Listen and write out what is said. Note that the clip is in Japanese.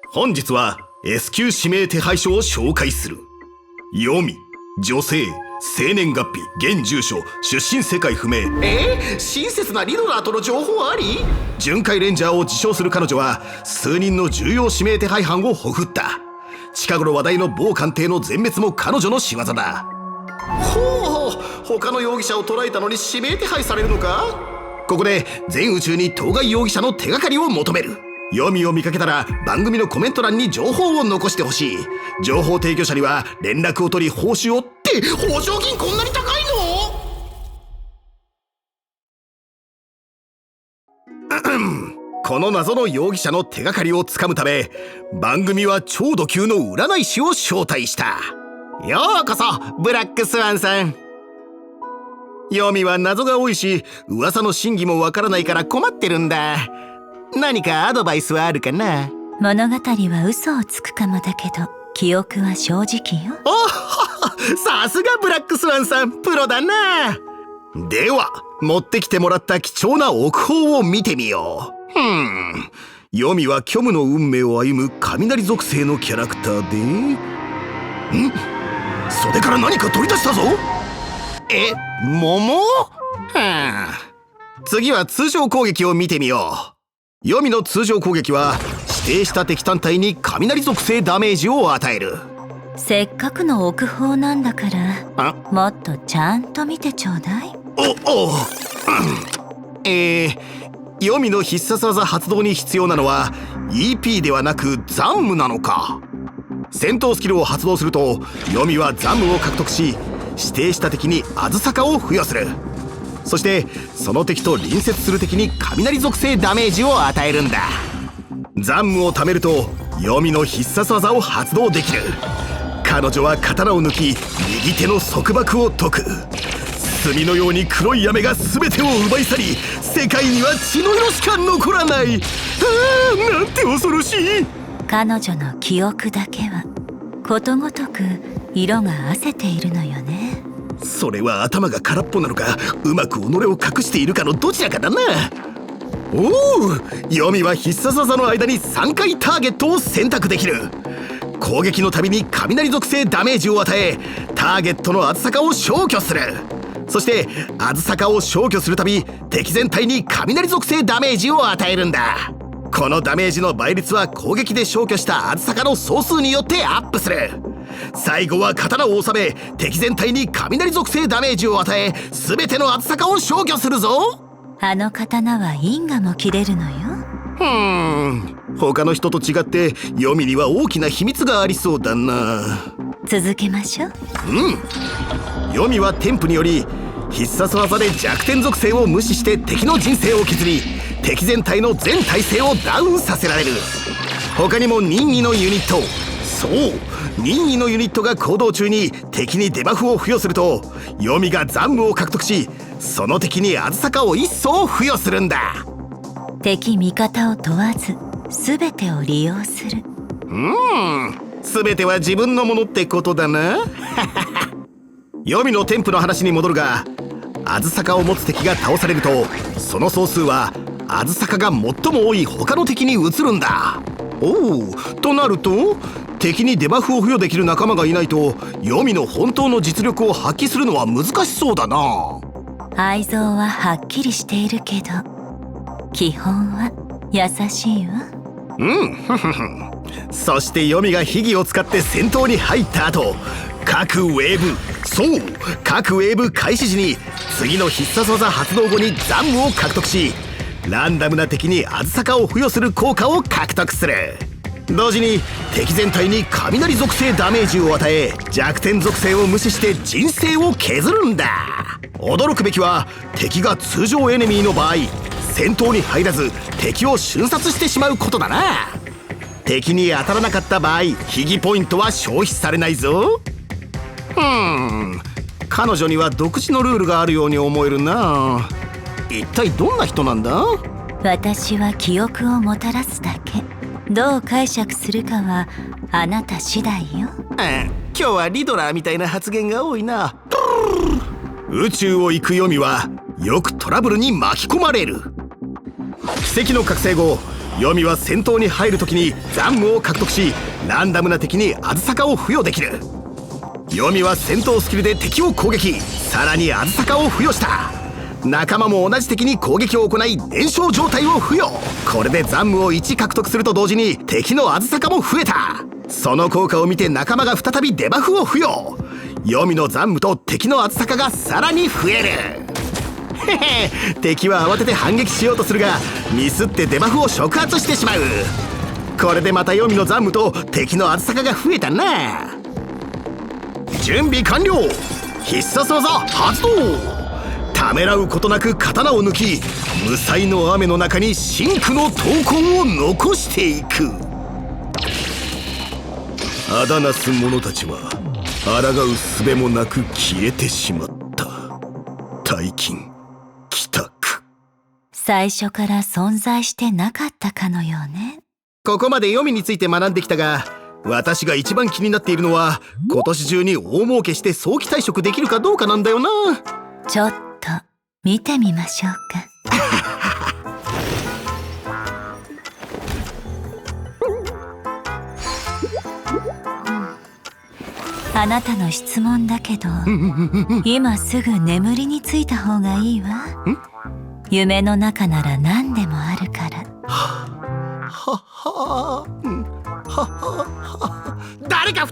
本日は S 級指名手配書を紹介する。読み、女性、生年月日、現住所、出身世界不明。親切なリドラーとの情報あり？巡回レンジャーを自称する彼女は数人の重要指名手配犯をほふった。近頃話題の某艦艇の全滅も彼女の仕業だ。ほう、他の容疑者を捕らえたのに指名手配されるのか？ここで全宇宙に当該容疑者の手がかりを求める。読みを見かけたら番組のコメント欄に情報を残してほしい。情報提供者には連絡を取り報酬を。って報奨金こんなに高いの？この謎の容疑者の手がかりをつかむため、番組は超度級の占い師を招待した。ようこそブラックスワンさん。読みは謎が多いし、噂の真偽もわからないから困ってるんだ。何かアドバイスはあるかな？物語は嘘をつくかもだけど、記憶は正直よ。さすがブラックスワンさん、プロだな。では持ってきてもらった貴重な奥宝を見てみよう。読みは虚無の運命を歩む雷属性のキャラクターで、袖から何か取り出したぞ。桃？次は通常攻撃を見てみよう。読みの通常攻撃は指定した敵単体に雷属性ダメージを与える。せっかくの奥宝なんだから、もっとちゃんと見てちょうだい。読みの必殺技発動に必要なのは EP ではなく残夢なのか。戦闘スキルを発動すると読みは残夢を獲得し、指定した敵にあずさかを付与する。そしてその敵と隣接する敵に雷属性ダメージを与えるんだ。残夢を貯めると読みの必殺技を発動できる。彼女は刀を抜き右手の束縛を解く。墨のように黒い雨が全てを奪い去り、世界には血の色しか残らない。なんて恐ろしい。彼女の記憶だけはことごとく色が褪せているのよね。それは頭が空っぽなのか、うまく己を隠しているかのどちらかだな。読みは必殺技の間に3回ターゲットを選択できる。攻撃のたびに雷属性ダメージを与え、ターゲットのあずさかを消去する。そしてあずさかを消去するたび敵全体に雷属性ダメージを与えるんだ。このダメージの倍率は攻撃で消去したあずさかの総数によってアップする。最後は刀を収め敵全体に雷属性ダメージを与え、全てのあずさかを消去するぞ。あの刀は因果も切れるのよ。他の人と違って読みには大きな秘密がありそうだな。続けましょう。読みは添付により必殺技で弱点属性を無視して敵の人生を削り、敵全体の全耐性をダウンさせられる。他にも任意のユニット、そう任意のユニットが行動中に敵にデバフを付与すると、読みが残夢を獲得し、その敵にあずさかを一層付与するんだ。敵味方を問わず全てを利用する。全ては自分のものってことだな。読みの添付の話に戻るが、あずさかを持つ敵が倒されるとその総数はあずさかが最も多い他の敵に移るんだ。となると敵にデバフを付与できる仲間がいないと読みの本当の実力を発揮するのは難しそうだな。愛憎ははっきりしているけど基本は優しいわ。そして読みが秘技を使って戦闘に入った後、各ウェーブ開始時に次の必殺技発動後に残夢を獲得し、ランダムな敵にあずさかを付与する効果を獲得する。同時に敵全体に雷属性ダメージを与え、弱点属性を無視して人生を削るんだ。驚くべきは敵が通常エネミーの場合、戦闘に入らず敵を瞬殺してしまうことだな。敵に当たらなかった場合、秘技ポイントは消費されないぞ。彼女には独自のルールがあるように思えるな。一体どんな人なんだ？私は記憶をもたらすだけ。どう解釈するかはあなた次第よ。今日はリドラーみたいな発言が多いな。宇宙を行く読みはよくトラブルに巻き込まれる。奇跡の覚醒後、ヨミは戦闘に入る時に残務を獲得し、ランダムな敵にあずさかを付与できる。ヨミは戦闘スキルで敵を攻撃、さらにあずさかを付与した。仲間も同じ敵に攻撃を行い燃焼状態を付与。これで残務を1獲得すると同時に敵のあずさかも増えた。その効果を見て仲間が再びデバフを付与。ヨミの残務と敵のあずさかがさらに増える。へへ、敵は慌てて反撃しようとするがミスってデバフを触発してしまう。これでまたヨミの残務と敵のあずさかが増えたな。準備完了。必殺技発動。ためらうことなく刀を抜き、無彩の雨の中に真紅の闘魂を残していく。あだなす者たちは抗う術もなく消えてしまった。大金帰宅。最初から存在してなかったかのようね。ここまで読みについて学んできたが、私が一番気になっているのは今年中に大儲けして早期退職できるかどうかなんだよな。ちょっと見てみましょうか。あなたの質問だけど、今すぐ眠りについた方がいいわ。夢の中なら何でもあるから。誰か